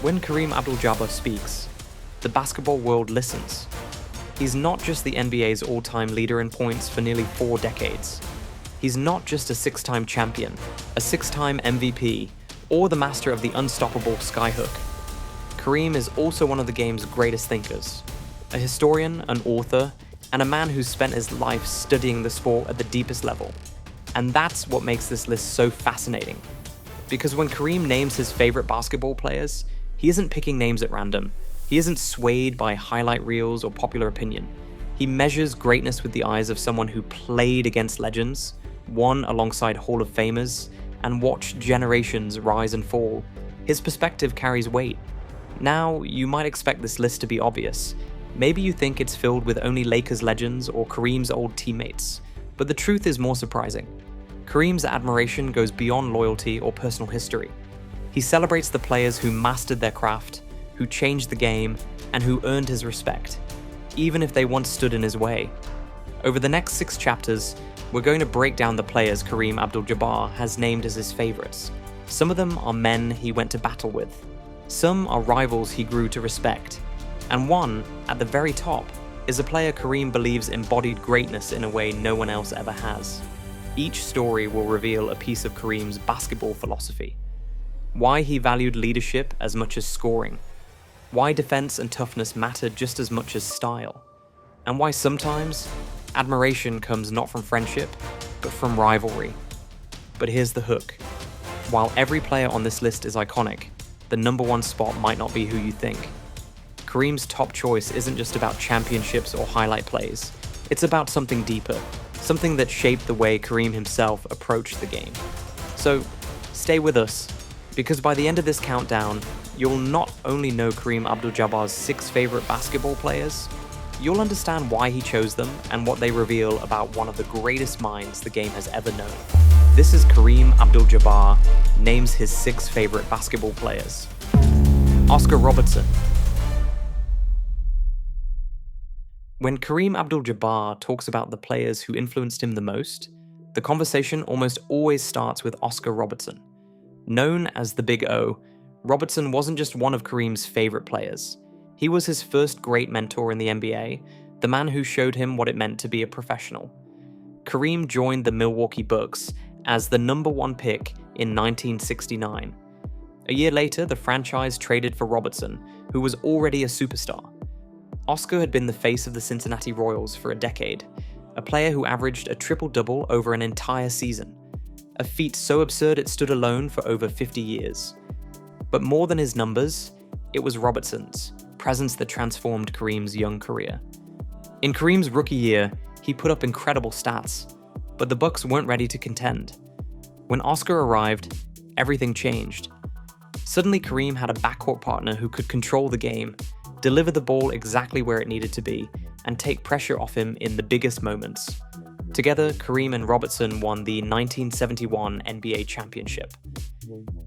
When Kareem Abdul-Jabbar speaks, the basketball world listens. He's not just the NBA's all-time leader in points for nearly 4 decades. He's not just a 6-time champion, a 6-time MVP, or the master of the unstoppable skyhook. Kareem is also one of the game's greatest thinkers, a historian, an author, and a man who's spent his life studying the sport at the deepest level. And that's what makes this list so fascinating. Because when Kareem names his favorite basketball players, he isn't picking names at random. He isn't swayed by highlight reels or popular opinion. He measures greatness with the eyes of someone who played against legends, won alongside Hall of Famers, and watched generations rise and fall. His perspective carries weight. Now, you might expect this list to be obvious. Maybe you think it's filled with only Lakers legends or Kareem's old teammates, but the truth is more surprising. Kareem's admiration goes beyond loyalty or personal history. He celebrates the players who mastered their craft, who changed the game, and who earned his respect, even if they once stood in his way. Over the next 6 chapters, we're going to break down the players Kareem Abdul-Jabbar has named as his favorites. Some of them are men he went to battle with. Some are rivals he grew to respect. And one, at the very top, is a player Kareem believes embodied greatness in a way no one else ever has. Each story will reveal a piece of Kareem's basketball philosophy. Why he valued leadership as much as scoring. Why defense and toughness mattered just as much as style. And why sometimes, admiration comes not from friendship, but from rivalry. But here's the hook. While every player on this list is iconic, the number 1 spot might not be who you think. Kareem's top choice isn't just about championships or highlight plays. It's about something deeper, something that shaped the way Kareem himself approached the game. So, stay with us, because by the end of this countdown, you'll not only know Kareem Abdul-Jabbar's 6 favorite basketball players, you'll understand why he chose them and what they reveal about one of the greatest minds the game has ever known. This is Kareem Abdul-Jabbar names his 6 favorite basketball players. Oscar Robertson. When Kareem Abdul-Jabbar talks about the players who influenced him the most, the conversation almost always starts with Oscar Robertson. Known as the Big O, Robertson wasn't just one of Kareem's favorite players. He was his first great mentor in the NBA, the man who showed him what it meant to be a professional. Kareem joined the Milwaukee Bucks as the number 1 pick in 1969. A year later, the franchise traded for Robertson, who was already a superstar. Oscar had been the face of the Cincinnati Royals for a decade, a player who averaged a triple-double over an entire season, a feat so absurd it stood alone for over 50 years. But more than his numbers, it was Robertson's presence that transformed Kareem's young career. In Kareem's rookie year, he put up incredible stats, but the Bucks weren't ready to contend. When Oscar arrived, everything changed. Suddenly Kareem had a backcourt partner who could control the game, deliver the ball exactly where it needed to be, and take pressure off him in the biggest moments. Together, Kareem and Robertson won the 1971 NBA championship.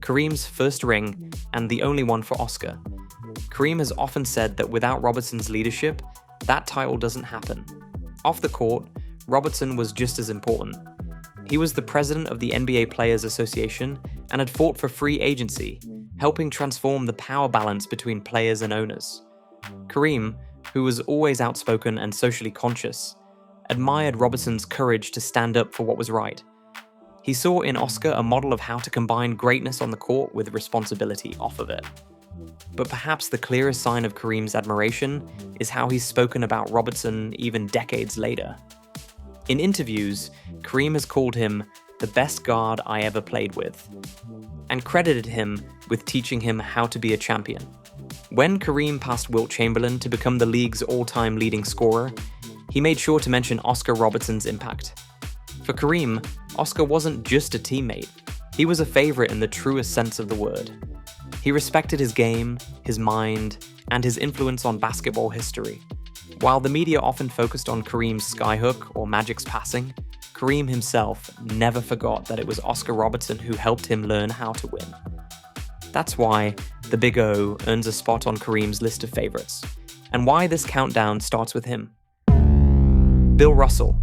Kareem's first ring, and the only one for Oscar. Kareem has often said that without Robertson's leadership, that title doesn't happen. Off the court, Robertson was just as important. He was the president of the NBA Players Association and had fought for free agency, helping transform the power balance between players and owners. Kareem, who was always outspoken and socially conscious, admired Robertson's courage to stand up for what was right. He saw in Oscar a model of how to combine greatness on the court with responsibility off of it. But perhaps the clearest sign of Kareem's admiration is how he's spoken about Robertson even decades later. In interviews, Kareem has called him the best guard I ever played with, and credited him with teaching him how to be a champion. When Kareem passed Wilt Chamberlain to become the league's all-time leading scorer, he made sure to mention Oscar Robertson's impact. For Kareem, Oscar wasn't just a teammate, he was a favorite in the truest sense of the word. He respected his game, his mind, and his influence on basketball history. While the media often focused on Kareem's skyhook or Magic's passing, Kareem himself never forgot that it was Oscar Robertson who helped him learn how to win. That's why the Big O earns a spot on Kareem's list of favorites, and why this countdown starts with him. Bill Russell.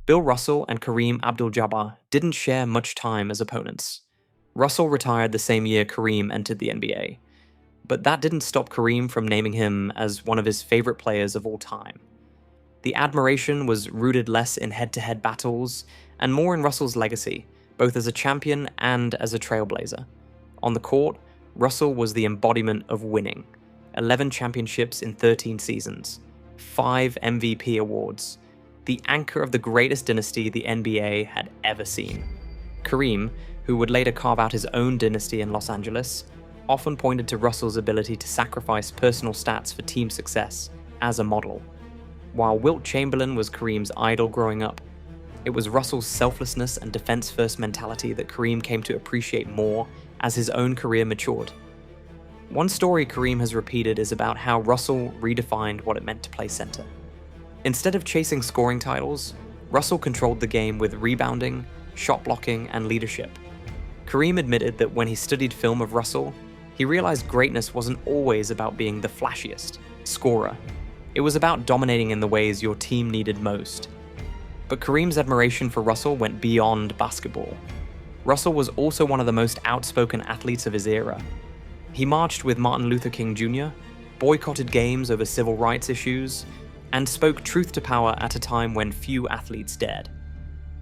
Bill Russell and Kareem Abdul-Jabbar didn't share much time as opponents. Russell retired the same year Kareem entered the NBA, but that didn't stop Kareem from naming him as one of his favorite players of all time. The admiration was rooted less in head-to-head battles and more in Russell's legacy, both as a champion and as a trailblazer. On the court, Russell was the embodiment of winning. 11 championships in 13 seasons, 5 MVP awards, the anchor of the greatest dynasty the NBA had ever seen. Kareem, who would later carve out his own dynasty in Los Angeles, often pointed to Russell's ability to sacrifice personal stats for team success as a model. While Wilt Chamberlain was Kareem's idol growing up, it was Russell's selflessness and defense-first mentality that Kareem came to appreciate more as his own career matured. One story Kareem has repeated is about how Russell redefined what it meant to play center. Instead of chasing scoring titles, Russell controlled the game with rebounding, shot blocking, and leadership. Kareem admitted that when he studied film of Russell, he realized greatness wasn't always about being the flashiest scorer. It was about dominating in the ways your team needed most. But Kareem's admiration for Russell went beyond basketball. Russell was also one of the most outspoken athletes of his era. He marched with Martin Luther King Jr., boycotted games over civil rights issues, and spoke truth to power at a time when few athletes dared.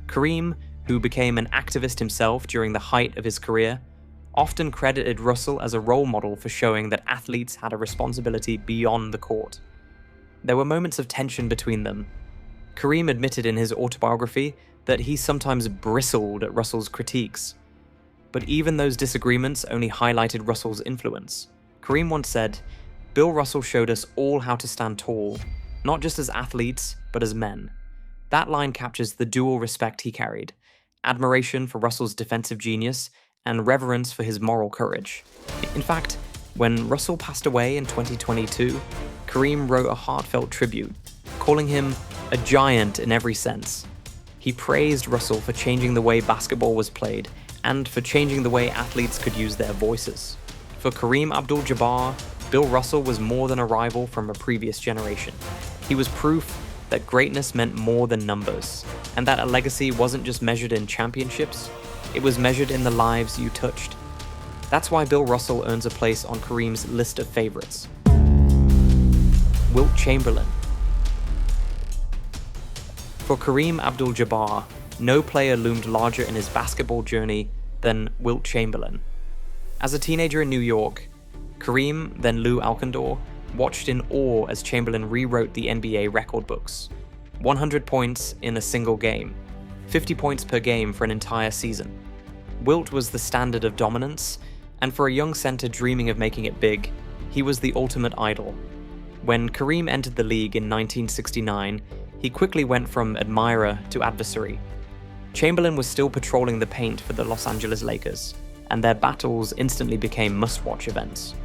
Kareem, who became an activist himself during the height of his career, often credited Russell as a role model for showing that athletes had a responsibility beyond the court. There were moments of tension between them. Kareem admitted in his autobiography that he sometimes bristled at Russell's critiques. But even those disagreements only highlighted Russell's influence. Kareem once said, "Bill Russell showed us all how to stand tall, not just as athletes, but as men." That line captures the dual respect he carried: admiration for Russell's defensive genius and reverence for his moral courage. In fact, when Russell passed away in 2022, Kareem wrote a heartfelt tribute, calling him a giant in every sense. He praised Russell for changing the way basketball was played and for changing the way athletes could use their voices. For Kareem Abdul-Jabbar, Bill Russell was more than a rival from a previous generation. He was proof that greatness meant more than numbers, and that a legacy wasn't just measured in championships, it was measured in the lives you touched. That's why Bill Russell earns a place on Kareem's list of favorites. Wilt Chamberlain. For Kareem Abdul-Jabbar, no player loomed larger in his basketball journey than Wilt Chamberlain. As a teenager in New York, Kareem, then Lou Alcindor, watched in awe as Chamberlain rewrote the NBA record books. 100 points in a single game, 50 points per game for an entire season. Wilt was the standard of dominance, and for a young center dreaming of making it big, he was the ultimate idol. When Kareem entered the league in 1969, he quickly went from admirer to adversary. Chamberlain was still patrolling the paint for the Los Angeles Lakers, and their battles instantly became must-watch events.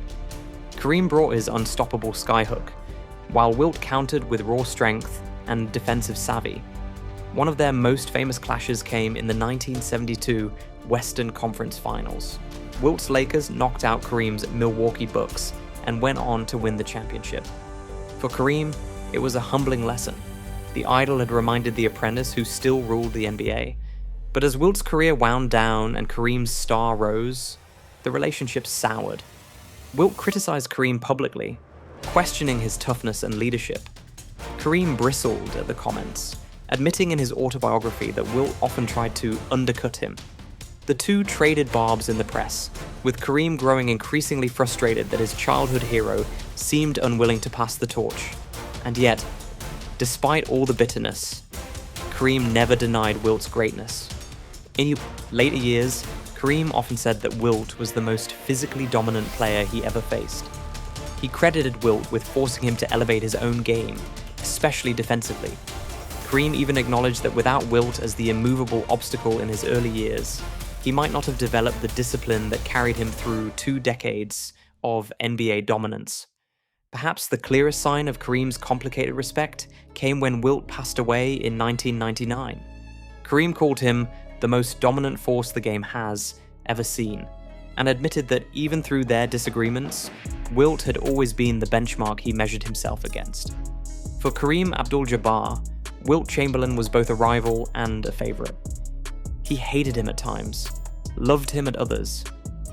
Kareem brought his unstoppable skyhook, while Wilt countered with raw strength and defensive savvy. One of their most famous clashes came in the 1972 Western Conference Finals. Wilt's Lakers knocked out Kareem's Milwaukee Bucks and went on to win the championship. For Kareem, it was a humbling lesson. The idol had reminded the apprentice who still ruled the NBA. But as Wilt's career wound down and Kareem's star rose, the relationship soured. Wilt criticized Kareem publicly, questioning his toughness and leadership. Kareem bristled at the comments, admitting in his autobiography that Wilt often tried to undercut him. The two traded barbs in the press, with Kareem growing increasingly frustrated that his childhood hero seemed unwilling to pass the torch. And yet, despite all the bitterness, Kareem never denied Wilt's greatness. In later years, Kareem often said that Wilt was the most physically dominant player he ever faced. He credited Wilt with forcing him to elevate his own game, especially defensively. Kareem even acknowledged that without Wilt as the immovable obstacle in his early years, he might not have developed the discipline that carried him through 2 decades of NBA dominance. Perhaps the clearest sign of Kareem's complicated respect came when Wilt passed away in 1999. Kareem called him the most dominant force the game has ever seen, and admitted that even through their disagreements, Wilt had always been the benchmark he measured himself against. For Kareem Abdul-Jabbar, Wilt Chamberlain was both a rival and a favorite. He hated him at times, loved him at others,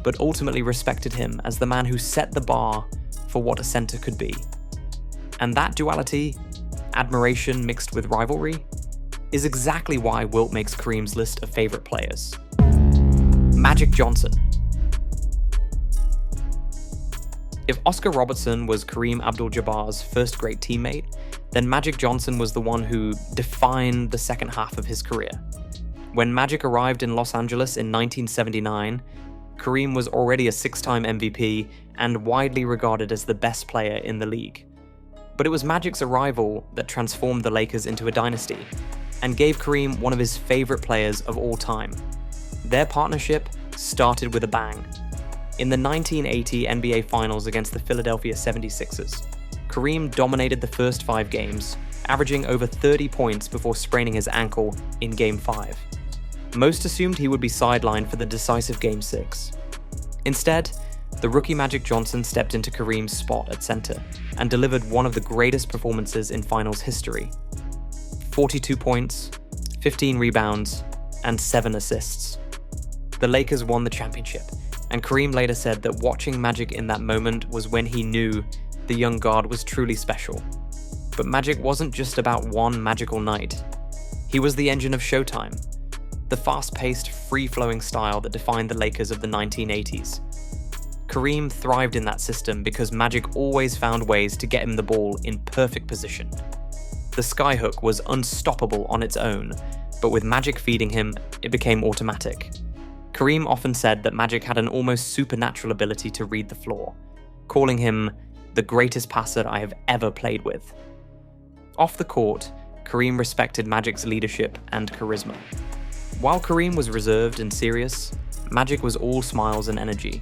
but ultimately respected him as the man who set the bar for what a center could be. And that duality, admiration mixed with rivalry, is exactly why Wilt makes Kareem's list of favorite players. Magic Johnson. If Oscar Robertson was Kareem Abdul-Jabbar's first great teammate, then Magic Johnson was the one who defined the second half of his career. When Magic arrived in Los Angeles in 1979, Kareem was already a 6-time MVP and widely regarded as the best player in the league. But it was Magic's arrival that transformed the Lakers into a dynasty and gave Kareem one of his favorite players of all time. Their partnership started with a bang. In the 1980 NBA Finals against the Philadelphia 76ers, Kareem dominated the first 5 games, averaging over 30 points before spraining his ankle in Game 5. Most assumed he would be sidelined for the decisive Game 6. Instead, the rookie Magic Johnson stepped into Kareem's spot at center and delivered one of the greatest performances in Finals history. 42 points, 15 rebounds, and 7 assists. The Lakers won the championship, and Kareem later said that watching Magic in that moment was when he knew the young guard was truly special. But Magic wasn't just about one magical night. He was the engine of Showtime, the fast-paced, free-flowing style that defined the Lakers of the 1980s. Kareem thrived in that system because Magic always found ways to get him the ball in perfect position. The skyhook was unstoppable on its own, but with Magic feeding him, it became automatic. Kareem often said that Magic had an almost supernatural ability to read the floor, calling him the greatest passer I have ever played with. Off the court, Kareem respected Magic's leadership and charisma. While Kareem was reserved and serious, Magic was all smiles and energy.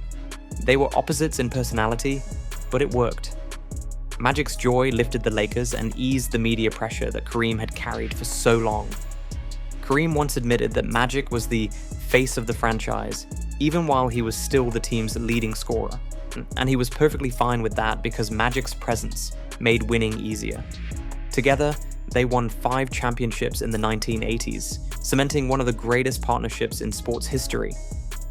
They were opposites in personality, but it worked. Magic's joy lifted the Lakers and eased the media pressure that Kareem had carried for so long. Kareem once admitted that Magic was the face of the franchise, even while he was still the team's leading scorer. And he was perfectly fine with that because Magic's presence made winning easier. Together, they won 5 championships in the 1980s, cementing one of the greatest partnerships in sports history.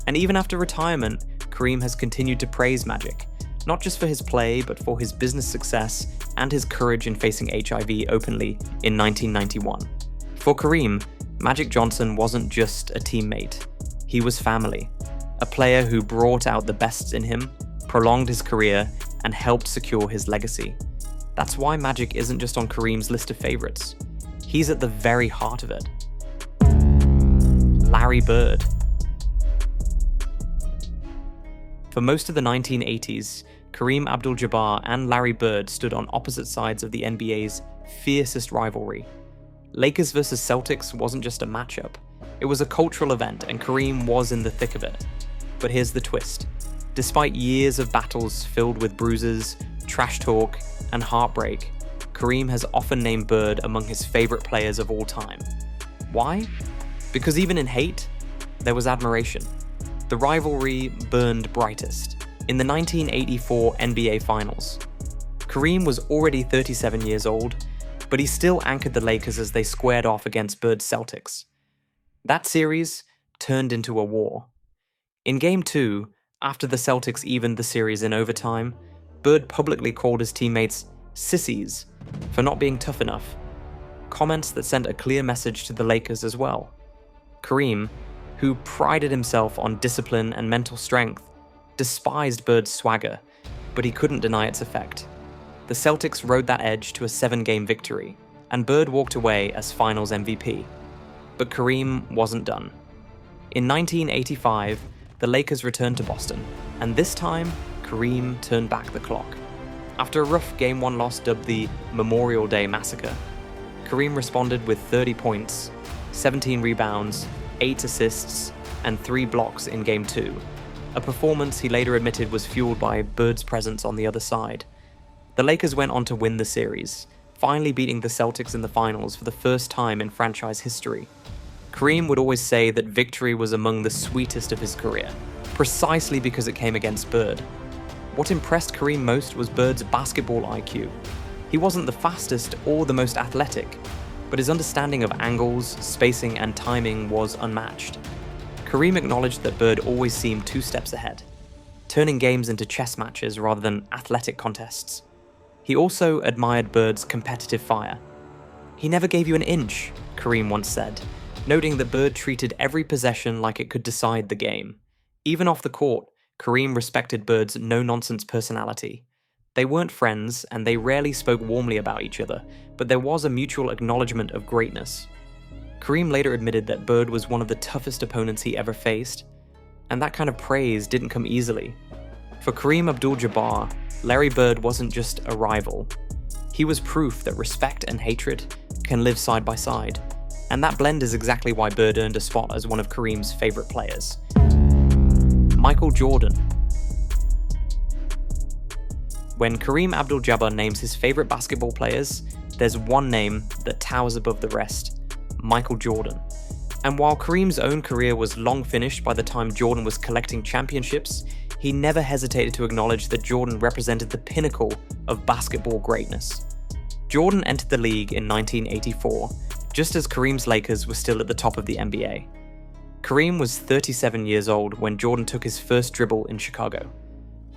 And even after retirement, Kareem has continued to praise Magic, not just for his play, but for his business success and his courage in facing HIV openly in 1991. For Kareem, Magic Johnson wasn't just a teammate. He was family, a player who brought out the best in him, prolonged his career, and helped secure his legacy. That's why Magic isn't just on Kareem's list of favorites. He's at the very heart of it. Larry Bird. For most of the 1980s, Kareem Abdul-Jabbar and Larry Bird stood on opposite sides of the NBA's fiercest rivalry. Lakers vs Celtics wasn't just a matchup, it was a cultural event and Kareem was in the thick of it. But here's the twist. Despite years of battles filled with bruises, trash talk, and heartbreak, Kareem has often named Bird among his favorite players of all time. Why? Because even in hate, there was admiration. The rivalry burned brightest. In the 1984 NBA Finals, Kareem was already 37 years old, but he still anchored the Lakers as they squared off against Bird's Celtics. That series turned into a war. In Game 2, after the Celtics evened the series in overtime, Bird publicly called his teammates sissies for not being tough enough, comments that sent a clear message to the Lakers as well. Kareem, who prided himself on discipline and mental strength, despised Bird's swagger, but he couldn't deny its effect. The Celtics rode that edge to a 7-game victory, and Bird walked away as Finals MVP. But Kareem wasn't done. In 1985, the Lakers returned to Boston, and this time, Kareem turned back the clock. After a rough Game 1 loss dubbed the Memorial Day Massacre, Kareem responded with 30 points, 17 rebounds, 8 assists, and 3 blocks in Game 2, a performance he later admitted was fueled by Bird's presence on the other side. The Lakers went on to win the series, finally beating the Celtics in the finals for the first time in franchise history. Kareem would always say that victory was among the sweetest of his career, precisely because it came against Bird. What impressed Kareem most was Bird's basketball IQ. He wasn't the fastest or the most athletic, but his understanding of angles, spacing, and timing was unmatched. Kareem acknowledged that Bird always seemed 2 steps ahead, turning games into chess matches rather than athletic contests. He also admired Bird's competitive fire. "He never gave you an inch," Kareem once said, noting that Bird treated every possession like it could decide the game. Even off the court, Kareem respected Bird's no-nonsense personality. They weren't friends, and they rarely spoke warmly about each other, but there was a mutual acknowledgement of greatness. Kareem later admitted that Bird was one of the toughest opponents he ever faced, and that kind of praise didn't come easily. For Kareem Abdul-Jabbar, Larry Bird wasn't just a rival. He was proof that respect and hatred can live side by side, and that blend is exactly why Bird earned a spot as one of Kareem's favorite players. Michael Jordan. When Kareem Abdul-Jabbar names his favorite basketball players, there's one name that towers above the rest: Michael Jordan. And while Kareem's own career was long finished by the time Jordan was collecting championships, he never hesitated to acknowledge that Jordan represented the pinnacle of basketball greatness. Jordan entered the league in 1984, just as Kareem's Lakers were still at the top of the NBA. Kareem was 37 years old when Jordan took his first dribble in Chicago.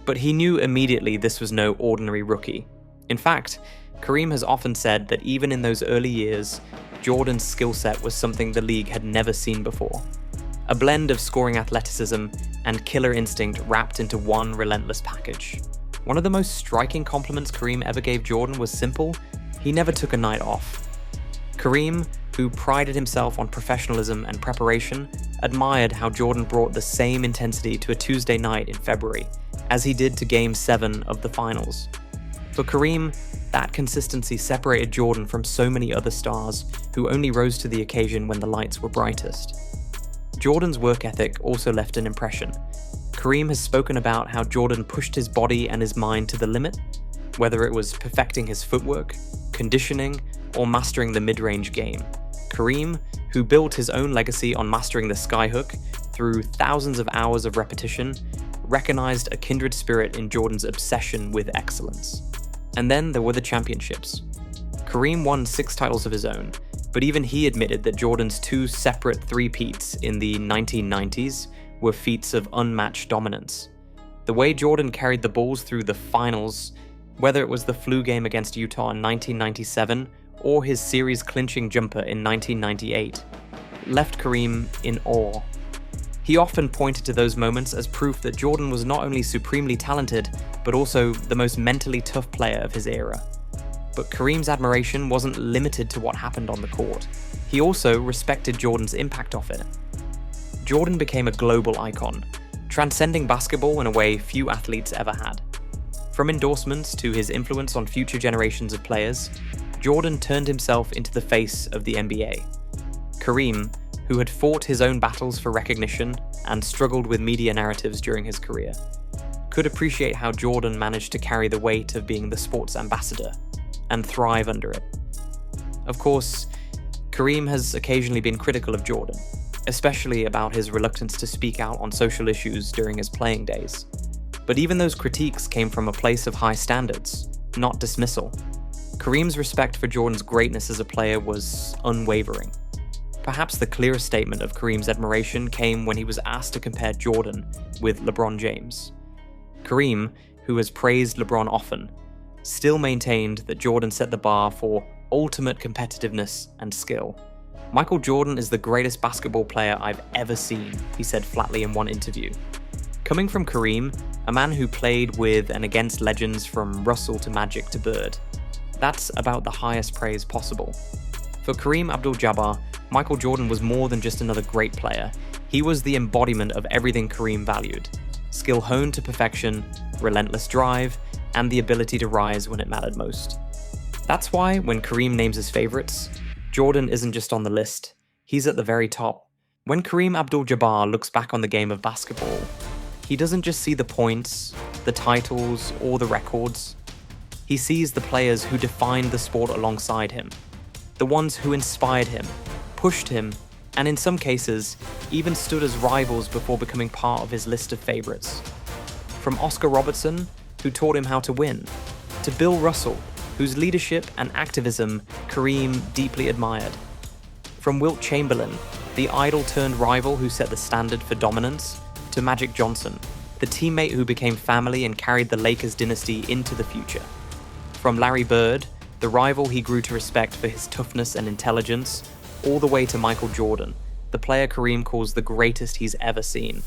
But he knew immediately this was no ordinary rookie. In fact, Kareem has often said that even in those early years, Jordan's skill set was something the league had never seen before. A blend of scoring athleticism and killer instinct wrapped into one relentless package. One of the most striking compliments Kareem ever gave Jordan was simple: he never took a night off. Kareem, who prided himself on professionalism and preparation, admired how Jordan brought the same intensity to a Tuesday night in February as he did to Game 7 of the finals. For Kareem, that consistency separated Jordan from so many other stars who only rose to the occasion when the lights were brightest. Jordan's work ethic also left an impression. Kareem has spoken about how Jordan pushed his body and his mind to the limit, whether it was perfecting his footwork, conditioning, or mastering the mid-range game. Kareem, who built his own legacy on mastering the skyhook through thousands of hours of repetition, recognized a kindred spirit in Jordan's obsession with excellence. And then there were the championships. Kareem won 6 titles of his own, but even he admitted that Jordan's 2 separate three-peats in the 1990s were feats of unmatched dominance. The way Jordan carried the Bulls through the finals, whether it was the flu game against Utah in 1997 or his series-clinching jumper in 1998, left Kareem in awe. He often pointed to those moments as proof that Jordan was not only supremely talented, but also the most mentally tough player of his era. But Kareem's admiration wasn't limited to what happened on the court. He also respected Jordan's impact of it. Jordan became a global icon, transcending basketball in a way few athletes ever had. From endorsements to his influence on future generations of players, Jordan turned himself into the face of the NBA. Kareem, who had fought his own battles for recognition and struggled with media narratives during his career, could appreciate how Jordan managed to carry the weight of being the sports ambassador and thrive under it. Of course, Kareem has occasionally been critical of Jordan, especially about his reluctance to speak out on social issues during his playing days. But even those critiques came from a place of high standards, not dismissal. Kareem's respect for Jordan's greatness as a player was unwavering. Perhaps the clearest statement of Kareem's admiration came when he was asked to compare Jordan with LeBron James. Kareem, who has praised LeBron often, still maintained that Jordan set the bar for ultimate competitiveness and skill. "Michael Jordan is the greatest basketball player I've ever seen," he said flatly in one interview. Coming from Kareem, a man who played with and against legends from Russell to Magic to Bird, that's about the highest praise possible. For Kareem Abdul-Jabbar, Michael Jordan was more than just another great player. He was the embodiment of everything Kareem valued: skill honed to perfection, relentless drive, and the ability to rise when it mattered most. That's why when Kareem names his favorites, Jordan isn't just on the list, he's at the very top. When Kareem Abdul-Jabbar looks back on the game of basketball, he doesn't just see the points, the titles, or the records. He sees the players who defined the sport alongside him, the ones who inspired him, pushed him, and in some cases, even stood as rivals before becoming part of his list of favorites. From Oscar Robertson, who taught him how to win, to Bill Russell, whose leadership and activism Kareem deeply admired. From Wilt Chamberlain, the idol-turned-rival who set the standard for dominance, to Magic Johnson, the teammate who became family and carried the Lakers dynasty into the future. From Larry Bird, the rival he grew to respect for his toughness and intelligence, all the way to Michael Jordan, the player Kareem calls the greatest he's ever seen.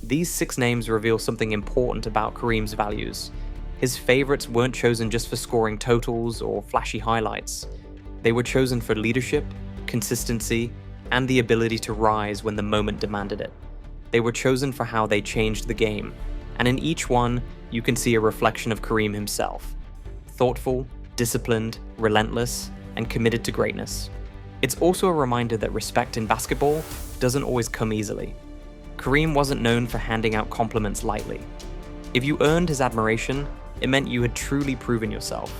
These 6 names reveal something important about Kareem's values. His favorites weren't chosen just for scoring totals or flashy highlights. They were chosen for leadership, consistency, and the ability to rise when the moment demanded it. They were chosen for how they changed the game, and in each one, you can see a reflection of Kareem himself. Thoughtful, disciplined, relentless, and committed to greatness. It's also a reminder that respect in basketball doesn't always come easily. Kareem wasn't known for handing out compliments lightly. If you earned his admiration, it meant you had truly proven yourself.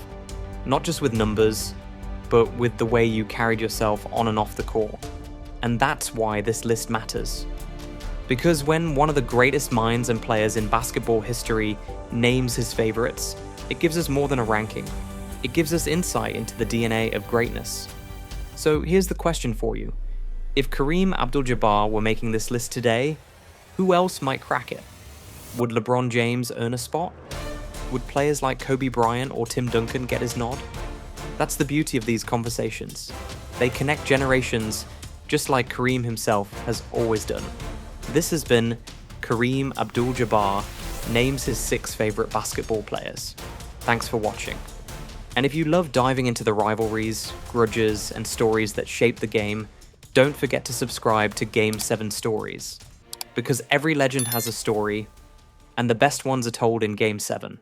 Not just with numbers, but with the way you carried yourself on and off the court. And that's why this list matters. Because when one of the greatest minds and players in basketball history names his favorites, it gives us more than a ranking. It gives us insight into the DNA of greatness. So here's the question for you. If Kareem Abdul-Jabbar were making this list today, who else might crack it? Would LeBron James earn a spot? Would players like Kobe Bryant or Tim Duncan get his nod? That's the beauty of these conversations. They connect generations just like Kareem himself has always done. This has been Kareem Abdul-Jabbar names his 6 favorite basketball players. Thanks for watching. And if you love diving into the rivalries, grudges, and stories that shape the game, don't forget to subscribe to Game 7 Stories. Because every legend has a story, and the best ones are told in Game 7.